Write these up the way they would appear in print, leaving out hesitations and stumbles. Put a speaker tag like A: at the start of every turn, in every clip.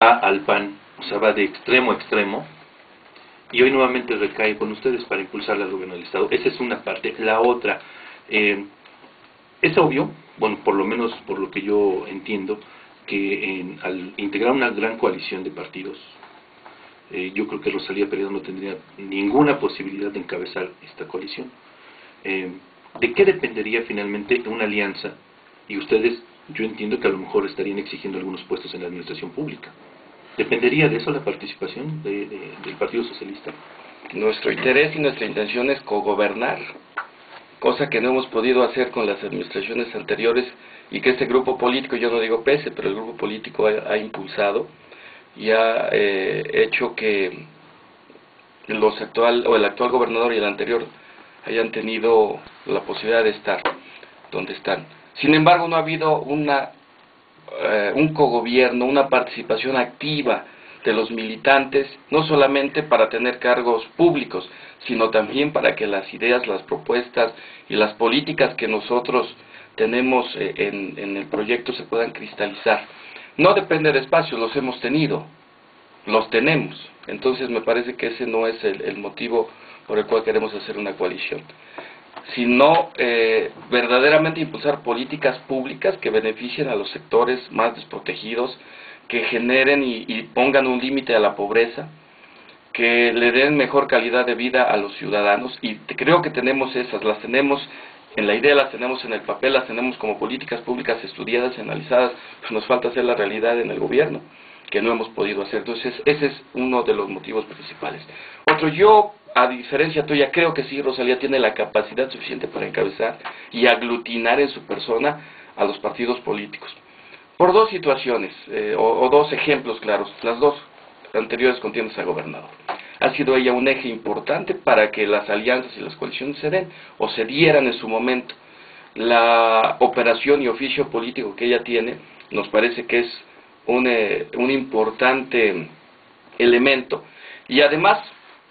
A: al PAN, o sea, va de extremo a extremo, y hoy nuevamente recae con ustedes para impulsar al gobierno del Estado. Esa es una parte. La otra, es obvio, bueno, por lo menos por lo que yo entiendo, que al integrar una gran coalición de partidos, yo creo que Rosalía Peredo no tendría ninguna posibilidad de encabezar esta coalición. ¿De qué dependería finalmente una alianza? Y ustedes, yo entiendo que a lo mejor estarían exigiendo algunos puestos en la administración pública. ¿Dependería de eso la participación del Partido Socialista?
B: Nuestro interés y nuestra intención es cogobernar, cosa que no hemos podido hacer con las administraciones anteriores y que este grupo político, yo no digo pese, pero el grupo político ha impulsado y ha hecho que el actual gobernador y el anterior hayan tenido la posibilidad de estar donde están. Sin embargo, no ha habido un cogobierno, una participación activa de los militantes, no solamente para tener cargos públicos, sino también para que las ideas, las propuestas y las políticas que nosotros tenemos en el proyecto se puedan cristalizar. No depende de espacios, los hemos tenido, los tenemos. Entonces me parece que ese no es el motivo por el cual queremos hacer una coalición, sino verdaderamente impulsar políticas públicas que beneficien a los sectores más desprotegidos, que generen y pongan un límite a la pobreza, que le den mejor calidad de vida a los ciudadanos, y creo que tenemos esas, las tenemos en la idea, las tenemos en el papel, las tenemos como políticas públicas estudiadas y analizadas, pues nos falta hacer la realidad en el gobierno, que no hemos podido hacer. Entonces ese es uno de los motivos principales. Otro, yo, a diferencia tuya, creo que sí, Rosalía tiene la capacidad suficiente para encabezar y aglutinar en su persona a los partidos políticos. Por dos situaciones, o dos ejemplos claros, las dos anteriores contiendas a gobernador. Ha sido ella un eje importante para que las alianzas y las coaliciones se den, o se dieran en su momento. La operación y oficio político que ella tiene, nos parece que es un importante elemento. Y además,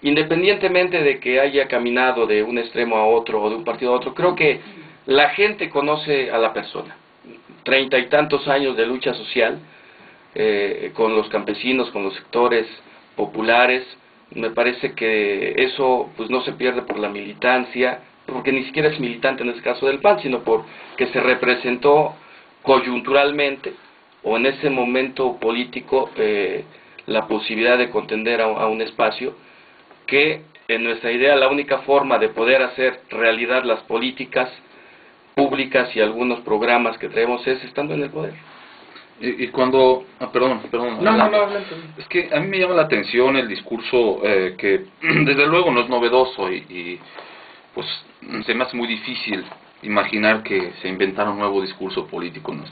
B: independientemente de que haya caminado de un extremo a otro o de un partido a otro, creo que la gente conoce a la persona. 30 y tantos años de lucha social con los campesinos, con los sectores populares, me parece que eso pues no se pierde por la militancia, porque ni siquiera es militante en este caso del PAN, sino porque se representó coyunturalmente o en ese momento político la posibilidad de contender a un espacio que en nuestra idea la única forma de poder hacer realidad las políticas públicas y algunos programas que traemos es estando en el poder.
C: Y cuando... perdón.
B: No.
C: Es que a mí me llama la atención el discurso que desde luego no es novedoso y pues se me hace muy difícil imaginar que se inventara un nuevo discurso político en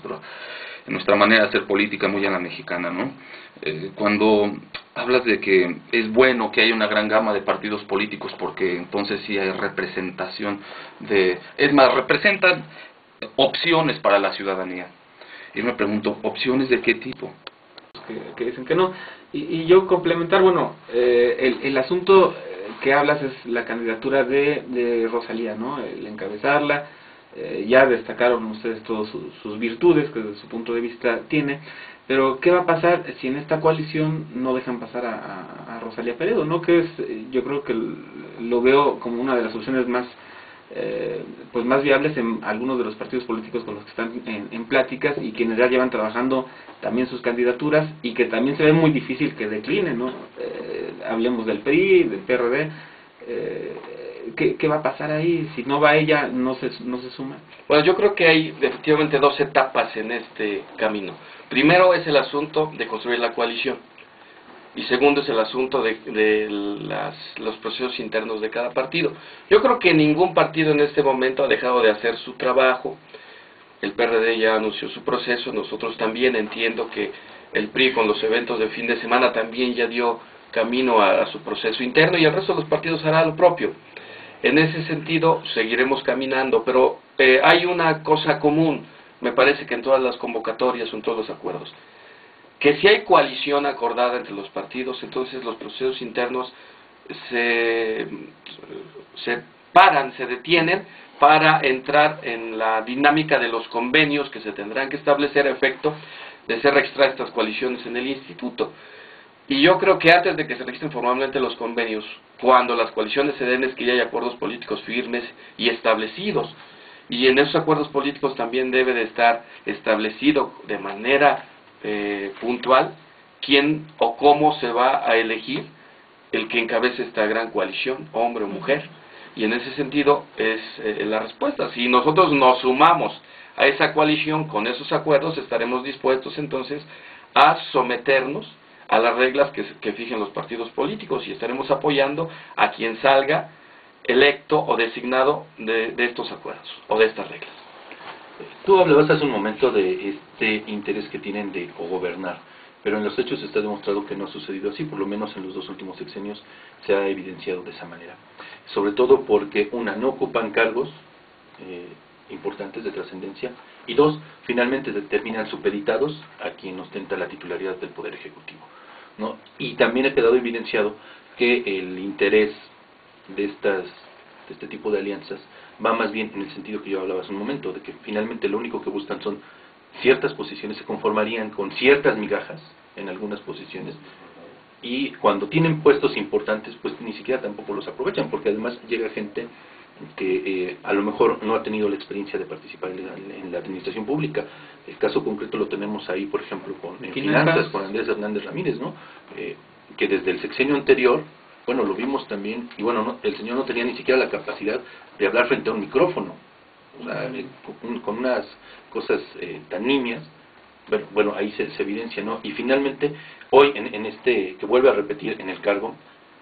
C: nuestra manera de hacer política muy a la mexicana, ¿no? Cuando hablas de que es bueno que haya una gran gama de partidos políticos porque entonces sí hay representación es más, representan opciones para la ciudadanía. Y me pregunto, ¿opciones de qué tipo?
D: Que dicen que no. Y yo complementar, bueno, el asunto que hablas es la candidatura de Rosalía, ¿no? El encabezarla. Ya destacaron ustedes todas sus virtudes que desde su punto de vista tiene, pero ¿qué va a pasar si en esta coalición no dejan pasar a Rosalía Peredo? ¿No? Que es, yo creo que lo veo como una de las opciones más pues más viables en algunos de los partidos políticos con los que están en pláticas y quienes ya llevan trabajando también sus candidaturas y que también se ve muy difícil que declinen, ¿no? Hablemos del PRI, del PRD. ¿Qué va a pasar ahí? Si no va ella, no se suma.
B: Bueno, yo creo que hay efectivamente dos etapas en este camino. Primero es el asunto de construir la coalición. Y segundo es el asunto de los procesos internos de cada partido. Yo creo que ningún partido en este momento ha dejado de hacer su trabajo. El PRD ya anunció su proceso, nosotros también. Entiendo que el PRI con los eventos de fin de semana también ya dio camino a su proceso interno y el resto de los partidos hará lo propio. En ese sentido seguiremos caminando, pero hay una cosa común, me parece que en todas las convocatorias o en todos los acuerdos, que si hay coalición acordada entre los partidos, entonces los procesos internos se detienen para entrar en la dinámica de los convenios que se tendrán que establecer a efecto de ser registradas estas coaliciones en el instituto. Y yo creo que antes de que se registren formalmente los convenios, cuando las coaliciones se den, es que ya hay acuerdos políticos firmes y establecidos. Y en esos acuerdos políticos también debe de estar establecido de manera puntual quién o cómo se va a elegir el que encabece esta gran coalición, hombre o mujer. Y en ese sentido es la respuesta. Si nosotros nos sumamos a esa coalición con esos acuerdos, estaremos dispuestos entonces a someternos a las reglas que fijen los partidos políticos y estaremos apoyando a quien salga electo o designado de estos acuerdos o de estas reglas.
A: Tú hablabas hace un momento de este interés que tienen de cogobernar, pero en los hechos está demostrado que no ha sucedido así, por lo menos en los 2 últimos sexenios se ha evidenciado de esa manera. Sobre todo porque, una, no ocupan cargos importantes de trascendencia, y 2, finalmente terminan supeditados a quien ostenta la titularidad del Poder Ejecutivo, ¿no? Y también ha quedado evidenciado que el interés de este tipo de alianzas va más bien en el sentido que yo hablaba hace un momento, de que finalmente lo único que buscan son ciertas posiciones, se conformarían con ciertas migajas en algunas posiciones, y cuando tienen puestos importantes, pues ni siquiera tampoco los aprovechan, porque además llega gente que a lo mejor no ha tenido la experiencia de participar en la administración pública. El caso concreto lo tenemos ahí, por ejemplo, en finanzas, con Andrés Hernández Ramírez, ¿no? Que desde el sexenio anterior, bueno, lo vimos también, y bueno, no, el señor no tenía ni siquiera la capacidad de hablar frente a un micrófono, o sea, con unas cosas tan nimias. Bueno, ahí se evidencia, ¿no? Y finalmente, hoy en este, que vuelve a repetir en el cargo,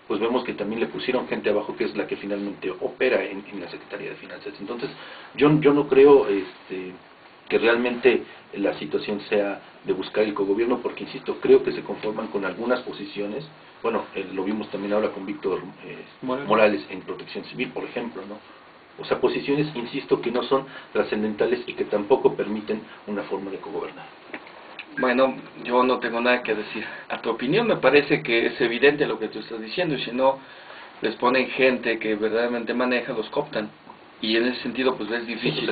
A: pues vemos que también le pusieron gente abajo que es la que finalmente opera en la Secretaría de Finanzas. Entonces, yo no creo que realmente la situación sea de buscar el cogobierno, porque insisto, creo que se conforman con algunas posiciones. Bueno, lo vimos también ahora con Víctor Morales en Protección Civil, por ejemplo, ¿no? O sea, posiciones, insisto, que no son trascendentales y que tampoco permiten una forma de cogobernar.
B: Bueno, yo no tengo nada que decir. A tu opinión me parece que es evidente lo que tú estás diciendo, y si no, les ponen gente que verdaderamente maneja, los cooptan. Y en ese sentido, pues es difícil.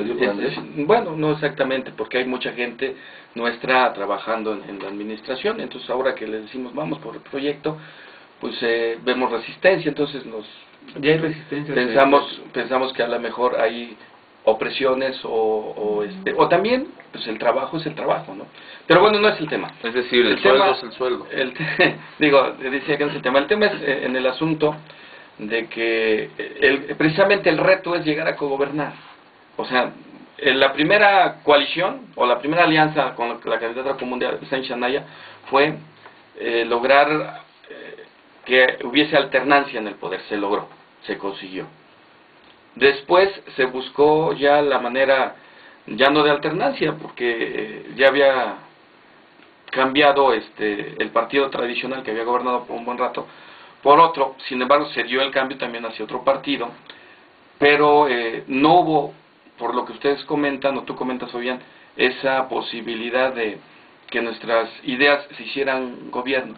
B: Bueno, no exactamente, porque hay mucha gente nuestra trabajando en la administración, entonces ahora que les decimos vamos por el proyecto, pues vemos resistencia, entonces
D: ya hay resistencia.
B: Pensamos que a lo mejor hay opresiones o también pues el trabajo es el trabajo, ¿no? Pero bueno, no es el tema.
C: Es decir, el sueldo es el sueldo.
B: Decía que no es el tema. El tema es en el asunto de que precisamente el reto es llegar a cogobernar. O sea, en la primera coalición o la primera alianza con la candidata común de Sánchez Anaya fue lograr que hubiese alternancia en el poder. Se logró, se consiguió. Después se buscó ya la manera, ya no de alternancia, porque ya había cambiado el partido tradicional que había gobernado por un buen rato por otro. Sin embargo, se dio el cambio también hacia otro partido, pero no hubo, por lo que ustedes comentan, o tú comentas, Fabián, esa posibilidad de que nuestras ideas se hicieran gobierno.